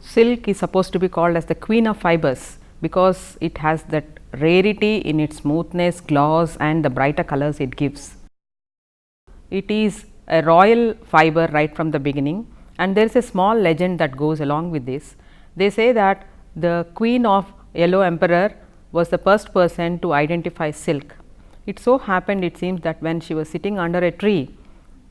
silk is supposed to be called as the queen of fibers because it has that rarity in its smoothness, gloss and the brighter colors it gives. It is a royal fiber right from the beginning, and there is a small legend that goes along with this. They say that the queen of Yellow Emperor was the first person to identify silk. It so happened, it seems, that when she was sitting under a tree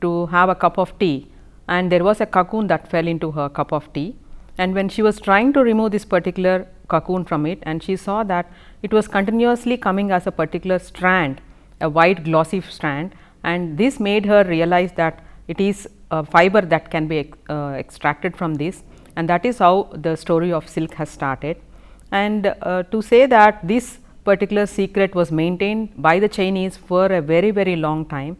to have a cup of tea, and there was a cocoon that fell into her cup of tea, and when she was trying to remove this particular cocoon from it, and she saw that it was continuously coming as a particular strand, a white glossy strand, and this made her realize that it is a fiber that can be extracted from this, and that is how the story of silk has started. And to say that this particular secret was maintained by the Chinese for a very long time,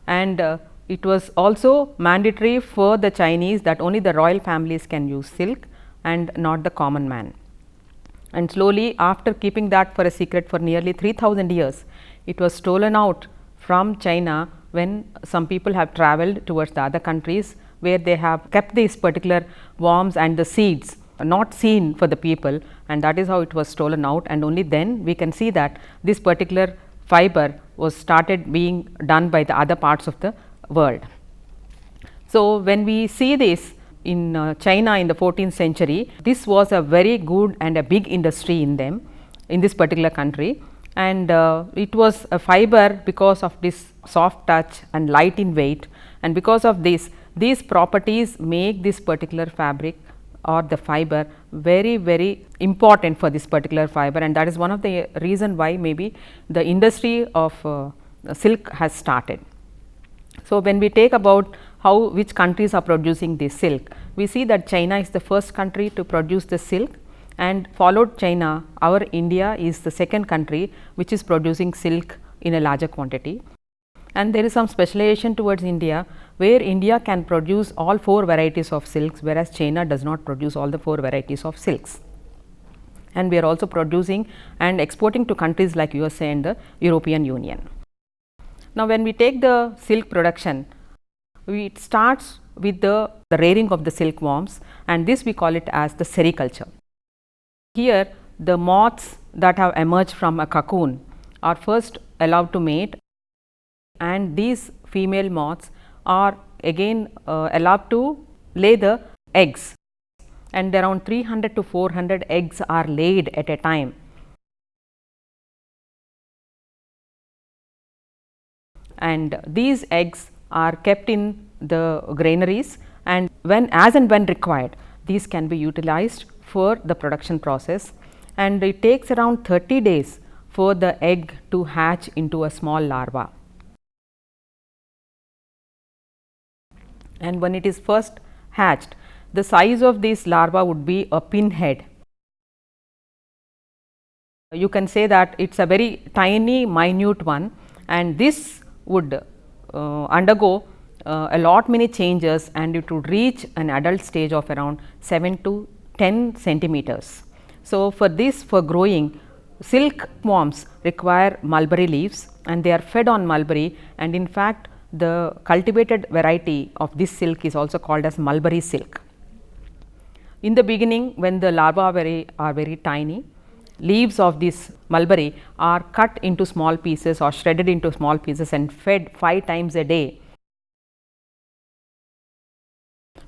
and it was also mandatory for the Chinese that only the royal families can use silk and not the common man. And slowly, after keeping that for a secret for nearly 3000 years, it was stolen out from China when some people have travelled towards the other countries, where they have kept these particular worms and the seeds not seen for the people, and that is how it was stolen out, and only then we can see that this particular fiber was started being done by the other parts of the world. So, when we see this in China in the 14th century, this was a very good and a big industry in them, in this particular country, and it was a fiber because of this soft touch and light in weight, and because of this, these properties make this particular fabric or the fiber very important for this particular fiber, and that is one of the reason why maybe the industry of silk has started. So, when we take about how which countries are producing this silk, we see that China is the first country to produce the silk, and followed China, our India is the second country which is producing silk in a larger quantity. And there is some specialization towards India, where India can produce all 4 varieties of silks, whereas China does not produce all the 4 varieties of silks. And we are also producing and exporting to countries like USA and the European Union. Now, when we take the silk production, it starts with the rearing of the silkworms, and this we call it as the sericulture. Here, the moths that have emerged from a cocoon are first allowed to mate, and these female moths are again allowed to lay the eggs, and around 300 to 400 eggs are laid at a time. And these eggs are kept in the granaries, and as and when required, these can be utilized for the production process, and it takes around 30 days for the egg to hatch into a small larva. And when it is first hatched, the size of this larva would be a pinhead. You can say that it is a very tiny minute one, and this would undergo a lot many changes, and it would reach an adult stage of around 7 to 10 centimeters. So, for this, for growing, silkworms require mulberry leaves, and they are fed on mulberry, and in fact, the cultivated variety of this silk is also called as mulberry silk. In the beginning, when the larvae are very tiny, leaves of this mulberry are cut into small pieces or shredded into small pieces and fed 5 times a day,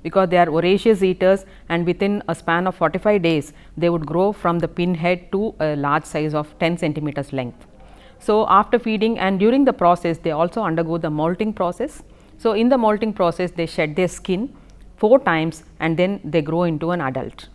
because they are voracious eaters, and within a span of 45 days they would grow from the pinhead to a large size of 10 centimeters length. So, after feeding and during the process, they also undergo the molting process. So, in the molting process, they shed their skin 4 times, and then they grow into an adult.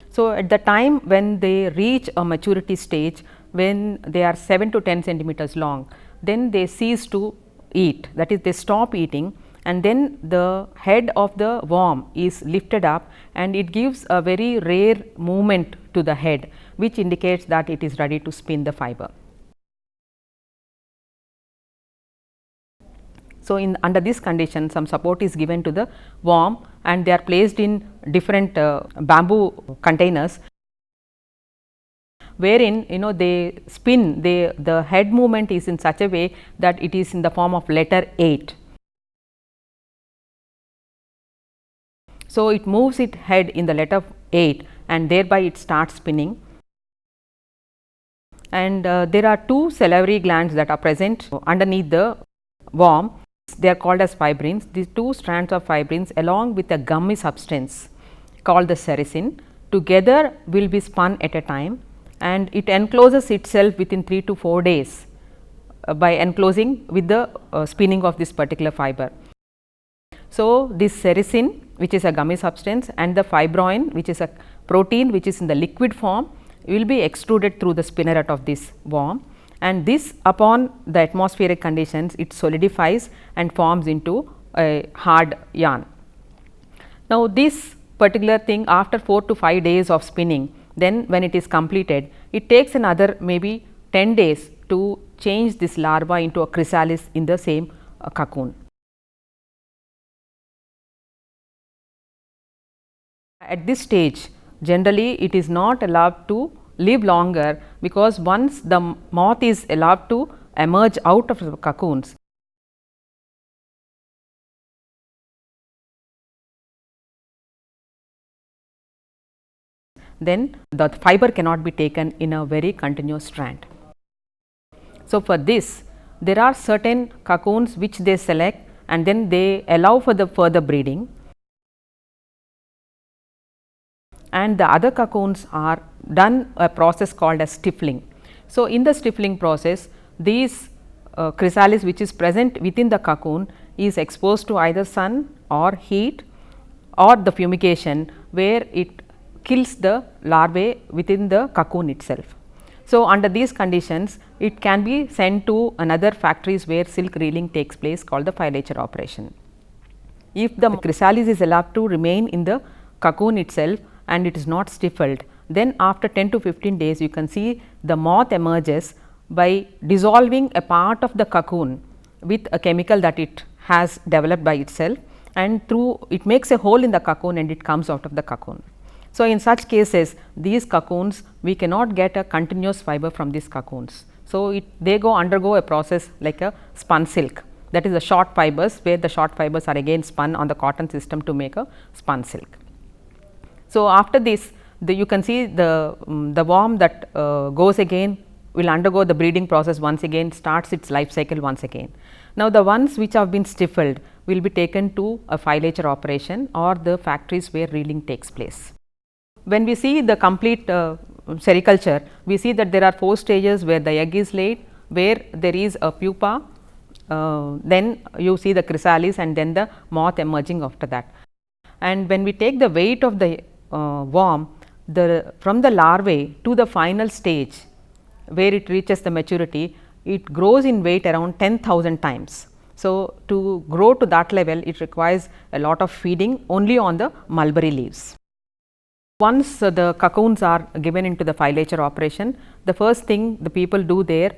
So, at the time when they reach a maturity stage, when they are 7 to 10 centimeters long, then they cease to eat, that is, they stop eating, and then the head of the worm is lifted up, and it gives a very rare movement to the head, which indicates that it is ready to spin the fiber. So, under this condition, some support is given to the worm, and they are placed in different bamboo containers, wherein they spin, the head movement is in such a way that it is in the form of letter 8. So, it moves its head in the letter 8 and thereby it starts spinning. And there are two salivary glands that are present underneath the worm. They are called as fibrins. These two strands of fibrins along with a gummy substance called the sericin together will be spun at a time, and it encloses itself within 3 to 4 days by enclosing with the spinning of this particular fiber. So, this sericin, which is a gummy substance, and the fibroin, which is a protein which is in the liquid form, will be extruded through the spinneret of this worm, and this upon the atmospheric conditions it solidifies and forms into a hard yarn. Now, this particular thing after 4 to 5 days of spinning, then when it is completed, it takes another maybe 10 days to change this larva into a chrysalis in the same cocoon. At this stage, generally it is not allowed to live longer, because once the moth is allowed to emerge out of the cocoons, then the fiber cannot be taken in a very continuous strand. So, for this there are certain cocoons which they select and then they allow for the further breeding, and the other cocoons are done a process called as stifling. So, in the stifling process, these chrysalis which is present within the cocoon is exposed to either sun or heat or the fumigation, where it kills the larvae within the cocoon itself. So, under these conditions it can be sent to another factories where silk reeling takes place, called the filature operation. If the chrysalis is allowed to remain in the cocoon itself and it is not stifled, then after 10 to 15 days you can see the moth emerges by dissolving a part of the cocoon with a chemical that it has developed by itself, and through it makes a hole in the cocoon and it comes out of the cocoon. So, in such cases these cocoons we cannot get a continuous fiber from these cocoons. So, they undergo a process like a spun silk, that is the short fibers, where the short fibers are again spun on the cotton system to make a spun silk. So, after this you can see the worm that goes again will undergo the breeding process once again, starts its life cycle once again. Now, the ones which have been stifled will be taken to a filature operation or the factories where reeling takes place. When we see the complete sericulture, we see that there are 4 stages where the egg is laid, where there is a pupa, then you see the chrysalis and then the moth emerging after that. And when we take the weight of the worm, from the larvae to the final stage where it reaches the maturity, it grows in weight around 10,000 times. So, to grow to that level it requires a lot of feeding only on the mulberry leaves. Once the cocoons are given into the filature operation, the first thing the people do there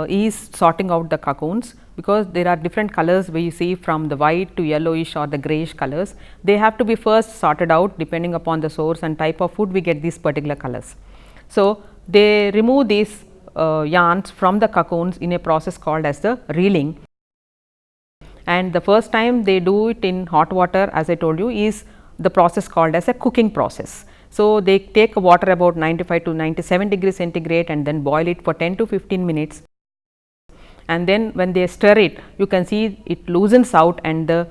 is sorting out the cocoons, because there are different colors we see from the white to yellowish or the greyish colors. They have to be first sorted out depending upon the source and type of food we get these particular colors. So, they remove these yarns from the cocoons in a process called as the reeling, and the first time they do it in hot water, as I told you, is the process called as a cooking process. So, they take water about 95 to 97 degrees centigrade and then boil it for 10 to 15 minutes, and then when they stir it, you can see it loosens out and the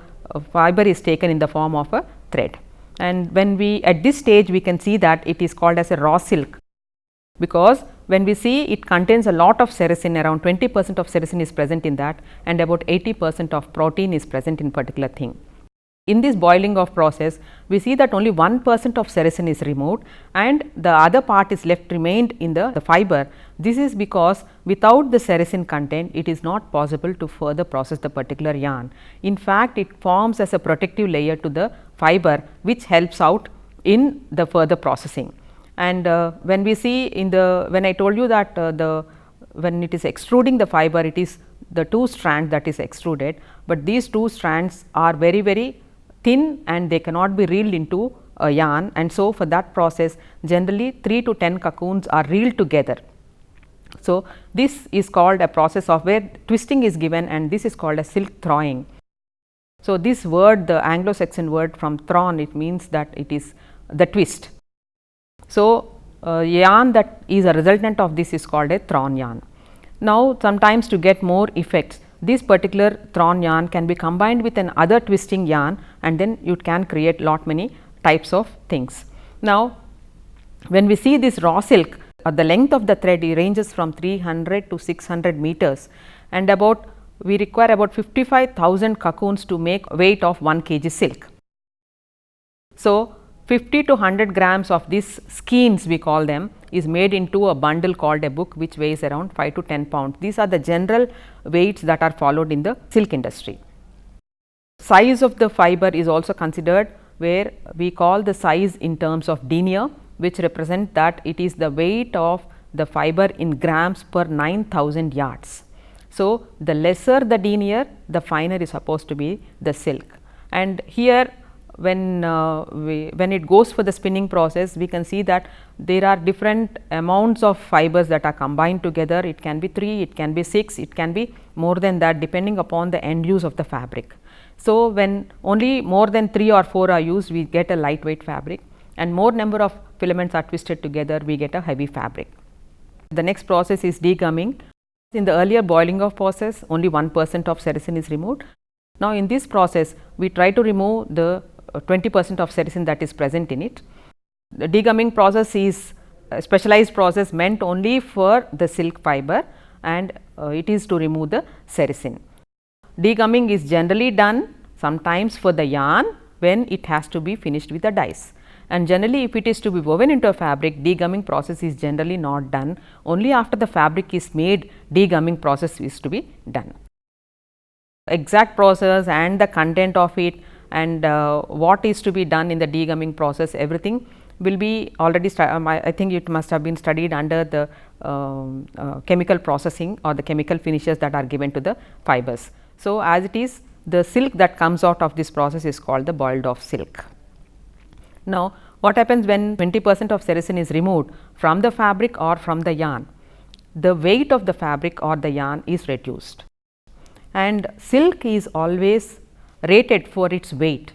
fiber is taken in the form of a thread. And when we at this stage we can see that it is called as a raw silk, because when we see it contains a lot of sericin, around 20% of sericin is present in that, and about 80% of protein is present in particular thing. In this boiling of process, we see that only 1% of sericin is removed and the other part is left remained in the fiber. This is because without the sericin content, it is not possible to further process the particular yarn. In fact, it forms as a protective layer to the fiber, which helps out in the further processing. And when we see in when I told you that when it is extruding the fiber, it is the 2 strands that is extruded, but these 2 strands are very thin and they cannot be reeled into a yarn, and so for that process generally 3 to 10 cocoons are reeled together. So, this is called a process of where twisting is given, and this is called a silk thrawing. So, this word, the Anglo-Saxon word from thrawn, it means that it is the twist. So, yarn that is a resultant of this is called a thrawn yarn. Now, sometimes to get more effects, this particular thrawn yarn can be combined with an other twisting yarn, and then you can create lot many types of things. Now, when we see this raw silk, the length of the thread ranges from 300 to 600 meters, and we require about 55,000 cocoons to make weight of 1 kg silk. So, 50 to 100 grams of these skeins, we call them, is made into a bundle called a book, which weighs around 5 to 10 pounds. These are the general weights that are followed in the silk industry. Size of the fiber is also considered, where we call the size in terms of denier, which represent that it is the weight of the fiber in grams per 9,000 yards. So, the lesser the denier, the finer is supposed to be the silk. And here when it goes for the spinning process, we can see that there are different amounts of fibers that are combined together. It can be 3, it can be 6, it can be more than that, depending upon the end use of the fabric. So, when only more than 3 or 4 are used, we get a lightweight fabric, and more number of filaments are twisted together, we get a heavy fabric. The next process is degumming. In the earlier boiling off process, only 1% of sericin is removed. Now, in this process, we try to remove the 20% of sericin that is present in it. The degumming process is a specialized process meant only for the silk fiber, and it is to remove the sericin. Degumming is generally done sometimes for the yarn when it has to be finished with the dyes, and generally if it is to be woven into a fabric, degumming process is generally not done. Only after the fabric is made, degumming process is to be done. Exact process and the content of it, and what is to be done in the degumming process, everything will be already I think it must have been studied under the chemical processing or the chemical finishes that are given to the fibers. So, as it is, the silk that comes out of this process is called the boiled off silk. Now, what happens when 20% of sericin is removed from the fabric or from the yarn? The weight of the fabric or the yarn is reduced, and silk is always rated for its weight.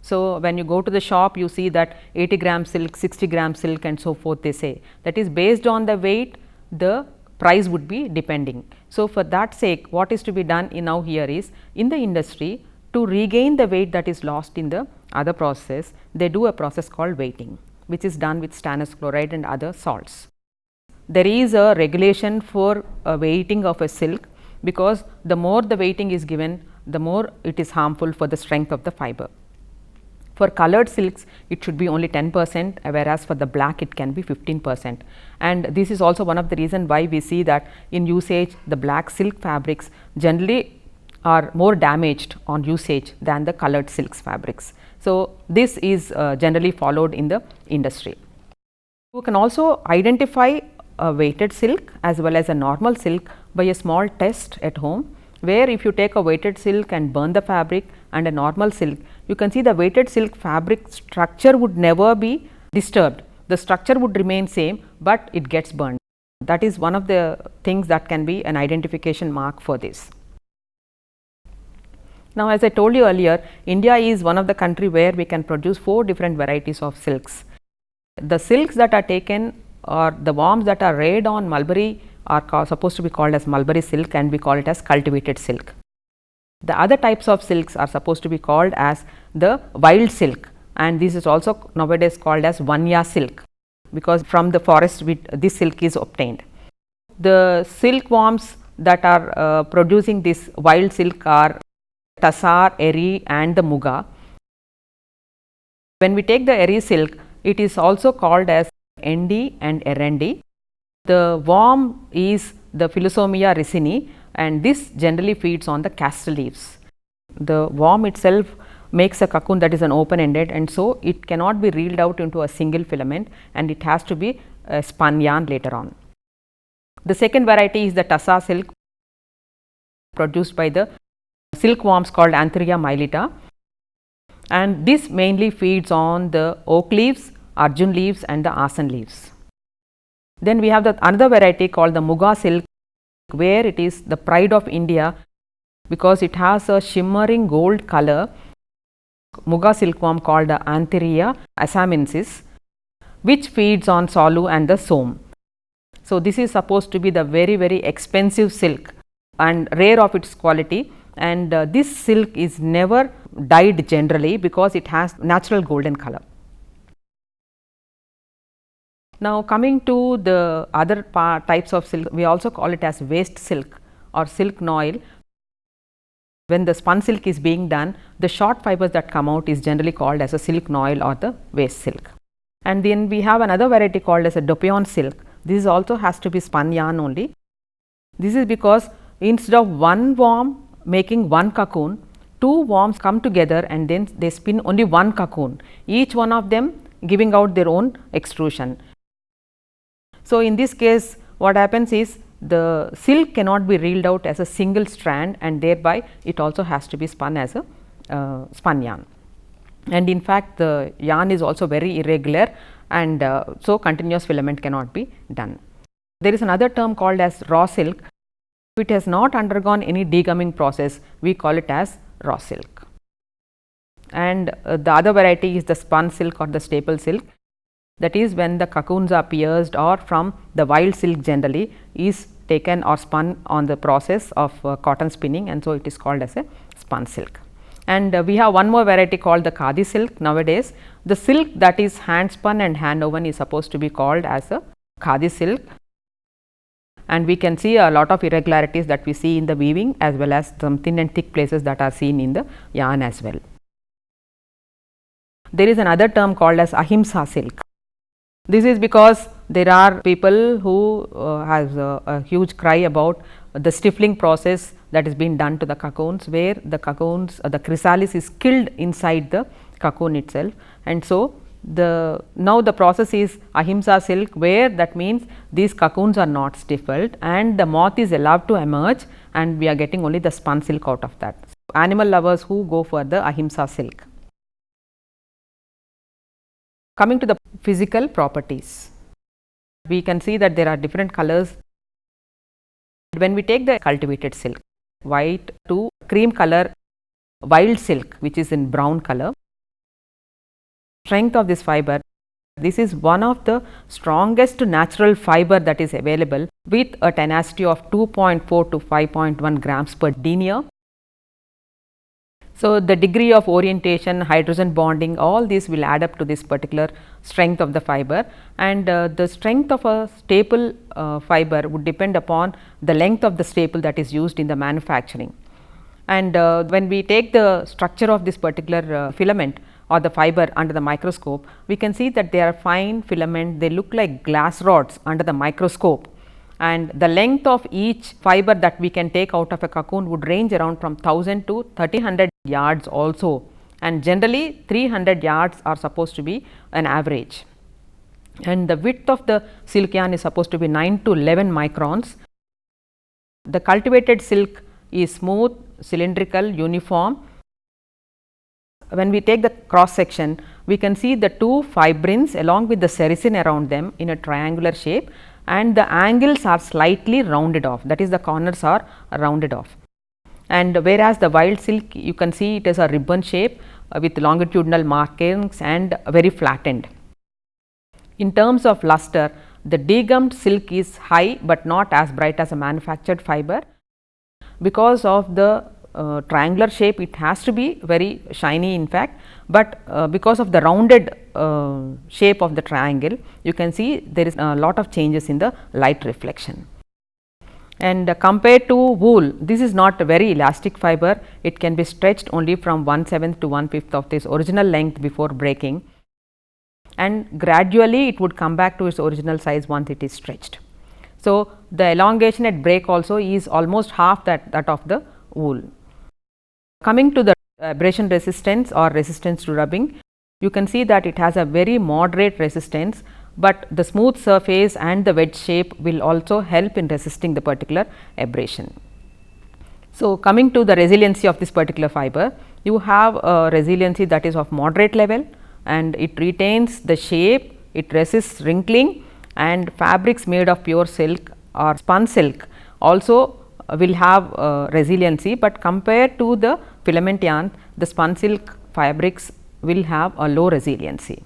So, when you go to the shop, you see that 80 gram silk, 60 gram silk, and so forth, they say. That is based on the weight, the price would be depending. So, for that sake, what is to be done now here is, in the industry, to regain the weight that is lost in the other process, they do a process called weighting, which is done with stannous chloride and other salts. There is a regulation for a weighting of a silk, because the more the weighting is given, the more it is harmful for the strength of the fiber. For colored silks, it should be only 10%, whereas for the black it can be 15%, and this is also one of the reason why we see that in usage the black silk fabrics generally are more damaged on usage than the colored silks fabrics. So, this is generally followed in the industry. You can also identify a weighted silk as well as a normal silk by a small test at home, where if you take a weighted silk and burn the fabric and a normal silk, you can see the weighted silk fabric structure would never be disturbed. The structure would remain same, but it gets burned. That is one of the things that can be an identification mark for this. Now, as I told you earlier, India is one of the country where we can produce 4 different varieties of silks. The silks that are taken, or the worms that are reared on mulberry, are supposed to be called as mulberry silk, and we call it as cultivated silk. The other types of silks are supposed to be called as the wild silk, and this is also nowadays called as vanya silk, because from the forest this silk is obtained. The silkworms that are producing this wild silk are tassar, eri, and the muga. When we take the eri silk, it is also called as endi and erendi. The worm is the Philosomia ricini, and this generally feeds on the castor leaves. The worm itself makes a cocoon that is an open ended, and so it cannot be reeled out into a single filament, and it has to be spun yarn later on. The second variety is the tassar silk, produced by the silkworms called Antheria mylitta. and this mainly feeds on the oak leaves, arjun leaves and the asan leaves. Then we have the another variety called the Muga silk, where it is the pride of India because it has a shimmering gold color. Muga silkworm called the Antheria assamensis, which feeds on Solu and the Som. So, this is supposed to be the very expensive silk and rare of its quality, and this silk is never dyed generally because it has natural golden color. Now, coming to the other types of silk, we also call it as waste silk or silk noil. When the spun silk is being done, the short fibers that come out is generally called as a silk noil or the waste silk. And then we have another variety called as a dopion silk. This also has to be spun yarn only. This is because instead of one worm making one cocoon, two worms come together and then they spin only one cocoon, each one of them giving out their own extrusion. So, in this case what happens is the silk cannot be reeled out as a single strand, and thereby it also has to be spun as a spun yarn. And in fact, the yarn is also very irregular, and so continuous filament cannot be done. There is another term called as raw silk. If it has not undergone any degumming process, we call it as raw silk. And the other variety is the spun silk or the staple silk. That is when the cocoons are pierced or from the wild silk generally is taken or spun on the process of cotton spinning, and so it is called as a spun silk. And we have one more variety called the khadi silk nowadays. The silk that is hand spun and hand woven is supposed to be called as a khadi silk, and we can see a lot of irregularities that we see in the weaving as well as some thin and thick places that are seen in the yarn as well. There is another term called as ahimsa silk. This is because there are people who has a huge cry about the stifling process that is being done to the cocoons, where the cocoons the chrysalis is killed inside the cocoon itself, and so now the process is ahimsa silk, where that means these cocoons are not stifled and the moth is allowed to emerge, and we are getting only the spun silk out of that. So, animal lovers who go for the ahimsa silk. Coming to the physical properties, we can see that there are different colors. When we take the cultivated silk, white to cream color wild silk, which is in brown color, strength of this fiber, this is one of the strongest natural fiber that is available with a tenacity of 2.4 to 5.1 grams per denier. So, the degree of orientation, hydrogen bonding, all these will add up to this particular strength of the fiber, and the strength of a staple fiber would depend upon the length of the staple that is used in the manufacturing. And when we take the structure of this particular filament or the fiber under the microscope, we can see that they are fine filament, they look like glass rods under the microscope, and the length of each fiber that we can take out of a cocoon would range around from 1000 to 1300 yards also, and generally 300 yards are supposed to be an average, and the width of the silk yarn is supposed to be 9 to 11 microns. The cultivated silk is smooth, cylindrical, uniform. When we take the cross section, we can see the two fibrins along with the sericin around them in a triangular shape, and the angles are slightly rounded off, that is the corners are rounded off. And whereas the wild silk, you can see it is a ribbon shape with longitudinal markings and very flattened. In terms of luster, the degummed silk is high but not as bright as a manufactured fiber. Because of the triangular shape, it has to be very shiny in fact, but because of the rounded shape of the triangle, you can see there is a lot of changes in the light reflection. And compared to wool, this is not a very elastic fiber, it can be stretched only from 1/7 to 1/5 of this original length before breaking, and gradually it would come back to its original size once it is stretched. So, the elongation at break also is almost half that of the wool. Coming to the abrasion resistance or resistance to rubbing, you can see that it has a very moderate resistance, but the smooth surface and the wedge shape will also help in resisting the particular abrasion. So, coming to the resiliency of this particular fiber, you have a resiliency that is of moderate level, and it retains the shape, it resists wrinkling, and fabrics made of pure silk or spun silk also will have resiliency, but compared to the filament yarn, the spun silk fabrics will have a low resiliency.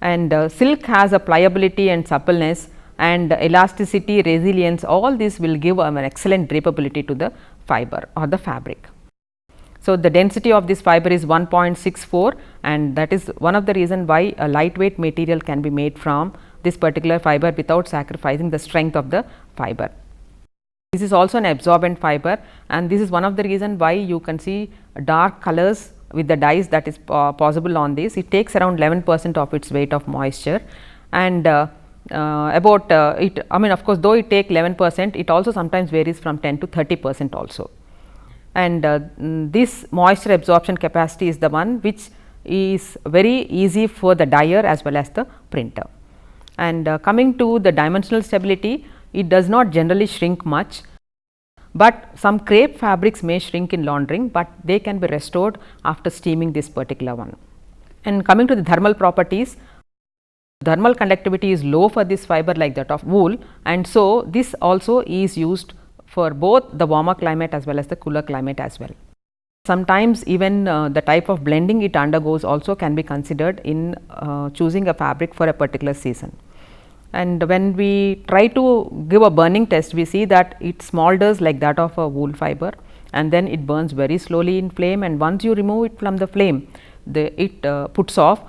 And silk has a pliability and suppleness and elasticity, resilience, all this will give an excellent drapeability to the fiber or the fabric. So, the density of this fiber is 1.64, and that is one of the reason why a lightweight material can be made from this particular fiber without sacrificing the strength of the fiber. This is also an absorbent fiber, and this is one of the reason why you can see dark colors with the dyes that is possible on this. It takes around 11% of its weight of moisture, and about it, I mean, of course, though it take 11%, it also sometimes varies from 10 to 30% also. And this moisture absorption capacity is the one which is very easy for the dyer as well as the printer. And coming to the dimensional stability, it does not generally shrink much, but some crepe fabrics may shrink in laundering, but they can be restored after steaming this particular one. And coming to the thermal properties, thermal conductivity is low for this fiber like that of wool, and so this also is used for both the warmer climate as well as the cooler climate as well. Sometimes even the type of blending it undergoes also can be considered in choosing a fabric for a particular season. And when we try to give a burning test, we see that it smolders like that of a wool fiber, and then it burns very slowly in flame, and once you remove it from the flame, it puts off,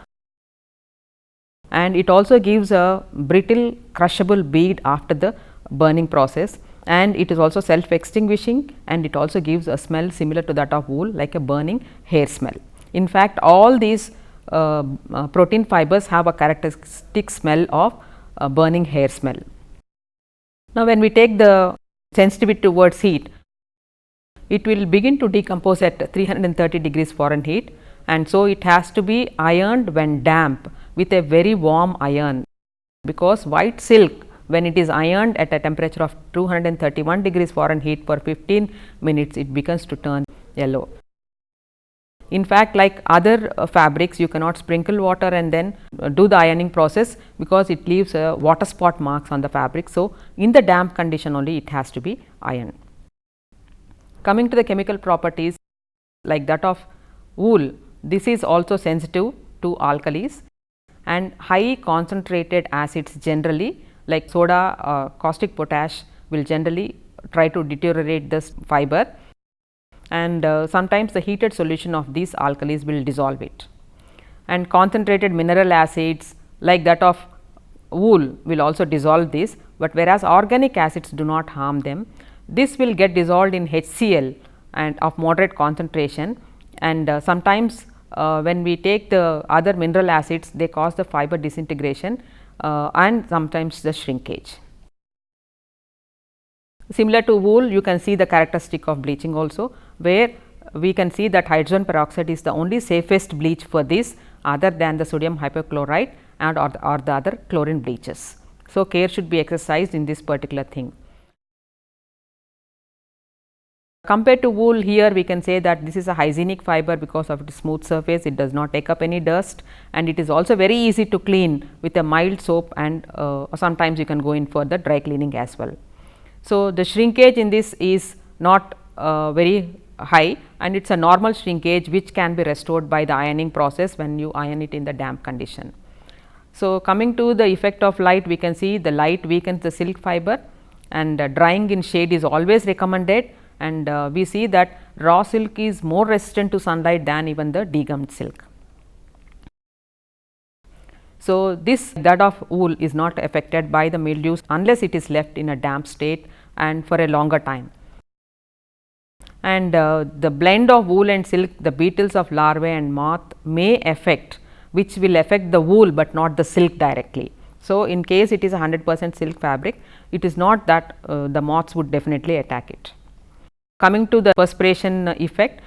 and it also gives a brittle crushable bead after the burning process, and it is also self extinguishing, and it also gives a smell similar to that of wool, like a burning hair smell. In fact, all these protein fibers have a characteristic smell of burning hair smell. Now, when we take the sensitivity towards heat, it will begin to decompose at 330 degrees Fahrenheit, and so it has to be ironed when damp with a very warm iron, because white silk, when it is ironed at a temperature of 231 degrees Fahrenheit for 15 minutes, it begins to turn yellow. In fact, like other fabrics, you cannot sprinkle water and then do the ironing process, because it leaves water spot marks on the fabric. So, in the damp condition only it has to be ironed. Coming to the chemical properties like that of wool, this is also sensitive to alkalis, and high concentrated acids generally like soda, caustic potash will generally try to deteriorate this fiber, and sometimes the heated solution of these alkalis will dissolve it. And concentrated mineral acids like that of wool will also dissolve this, but whereas organic acids do not harm them. This will get dissolved in HCl and of moderate concentration, and sometimes when we take the other mineral acids, they cause the fiber disintegration and sometimes the shrinkage. Similar to wool, you can see the characteristic of bleaching also, where we can see that hydrogen peroxide is the only safest bleach for this, other than the sodium hypochlorite and or the other chlorine bleaches. So, care should be exercised in this particular thing. Compared to wool, here we can say that this is a hygienic fiber because of its smooth surface, it does not take up any dust, and it is also very easy to clean with a mild soap, and sometimes you can go in for the dry cleaning as well. So, the shrinkage in this is not very high, and it is a normal shrinkage which can be restored by the ironing process when you iron it in the damp condition. So, coming to the effect of light, we can see the light weakens the silk fiber, and drying in shade is always recommended, and we see that raw silk is more resistant to sunlight than even the degummed silk. So, that of wool is not affected by the mildews unless it is left in a damp state and for a longer time. And the blend of wool and silk, the beetles of larvae and moth may affect, which will affect the wool, but not the silk directly. So, in case it is a 100% silk fabric, it is not that the moths would definitely attack it. Coming to the perspiration effect,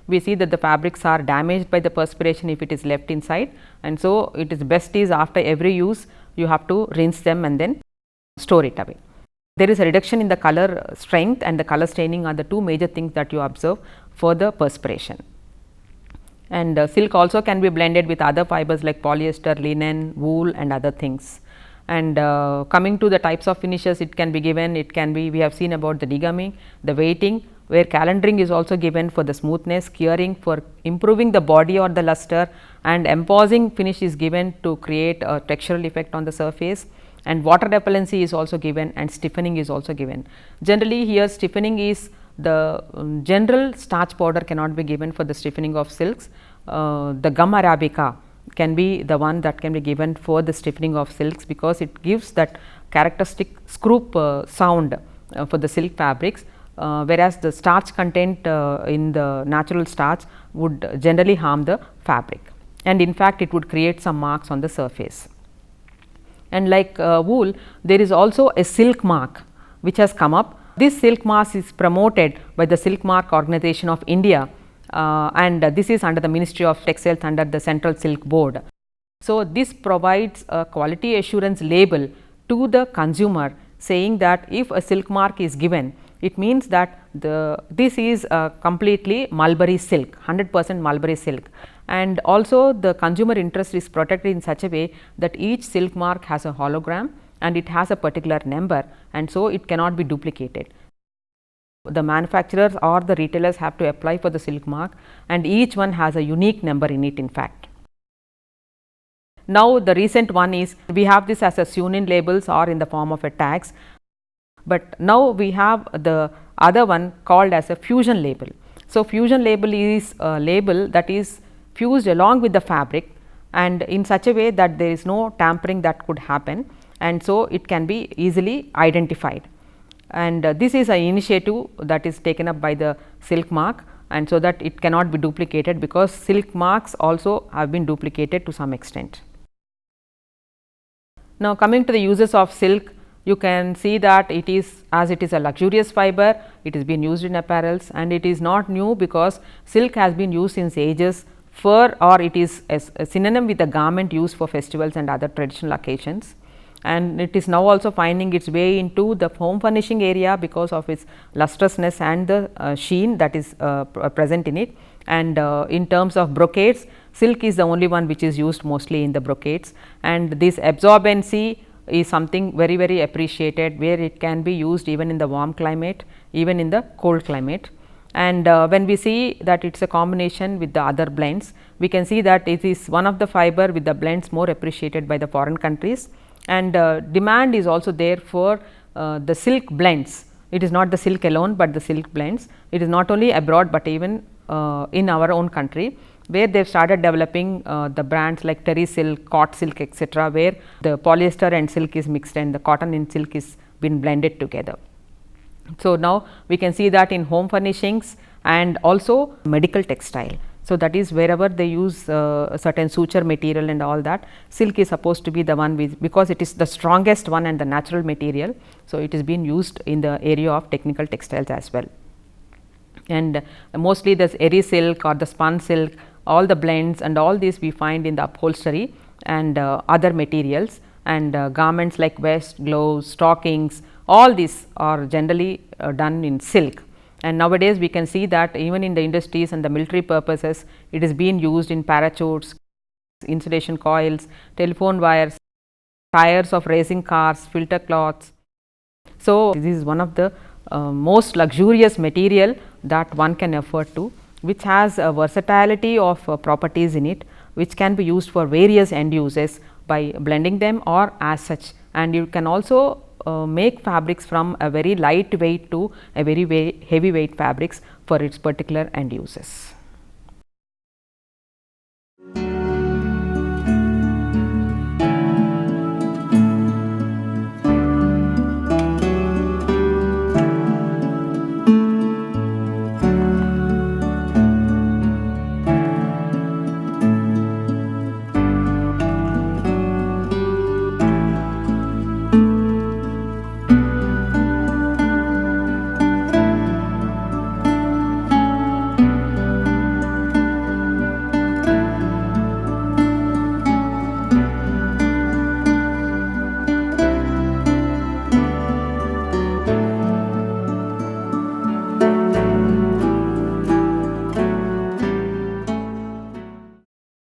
we see that the fabrics are damaged by the perspiration if it is left inside, and so it is best is after every use you have to rinse them and then store it away. There is a reduction in the color strength and the color staining are the two major things that you observe further perspiration. And silk also can be blended with other fibers like polyester, linen, wool and other things. And coming to the types of finishes, it can be given, it can be, we have seen about the degumming, the weighting, where calendering is also given for the smoothness, curing for improving the body or the luster, and embossing finish is given to create a textural effect on the surface, and water repellency is also given, and stiffening is also given. Generally here stiffening is the general starch powder cannot be given for the stiffening of silks. The gum arabica can be the one that can be given for the stiffening of silks, because it gives that characteristic scroop sound for the silk fabrics, whereas the starch content in the natural starch would generally harm the fabric, and in fact it would create some marks on the surface. And like wool, there is also a silk mark which has come up. This silk mark is promoted by the Silk Mark Organization of India, and this is under the Ministry of Textiles under the Central Silk Board. So, this provides a quality assurance label to the consumer, saying that if a silk mark is given, it means that this is completely mulberry silk, 100% mulberry silk, and also the consumer interest is protected in such a way that each silk mark has a hologram and it has a particular number, and so it cannot be duplicated. The manufacturers or the retailers have to apply for the silk mark, and each one has a unique number in it in fact. Now, the recent one is we have this as a sewn-in labels or in the form of a tags, but now we have the other one called as a fusion label. So, fusion label is a label that is fused along with the fabric, and in such a way that there is no tampering that could happen, and so it can be easily identified. And this is an initiative that is taken up by the silk mark, and so that it cannot be duplicated, because silk marks also have been duplicated to some extent. Now, coming to the uses of silk, you can see that it is, as it is a luxurious fiber, it is being used in apparels, and it is not new, because silk has been used since ages for, or it is a synonym with a garment used for festivals and other traditional occasions. And it is now also finding its way into the home furnishing area because of its lustrousness and the sheen that is present in it. And in terms of brocades, silk is the only one which is used mostly in the brocades, and this absorbency is something very, very appreciated, where it can be used even in the warm climate, even in the cold climate. And when we see that it is a combination with the other blends, we can see that it is one of the fiber with the blends more appreciated by the foreign countries, and demand is also there for the silk blends. It is not the silk alone, but the silk blends. It is not only abroad, but even in our own country, where they have started developing the brands like terry silk, cot silk, etc., where the polyester and silk is mixed and the cotton and silk is been blended together. So, now we can see that in home furnishings and also medical textile. So, that is wherever they use a certain suture material and all that, silk is supposed to be the one with, because it is the strongest one and the natural material. So, it is being used in the area of technical textiles as well. And mostly the eri silk or the spun silk, all the blends and all these we find in the upholstery and other materials, and garments like vest, gloves, stockings, all these are generally done in silk. And nowadays we can see that even in the industries and the military purposes, it is being used in parachutes, insulation coils, telephone wires, tires of racing cars, filter cloths. So, this is one of the most luxurious material that one can afford to, which has a versatility of properties in it, which can be used for various end uses by blending them or as such. And you can also make fabrics from a very light weight to a very heavy weight fabrics for its particular end uses.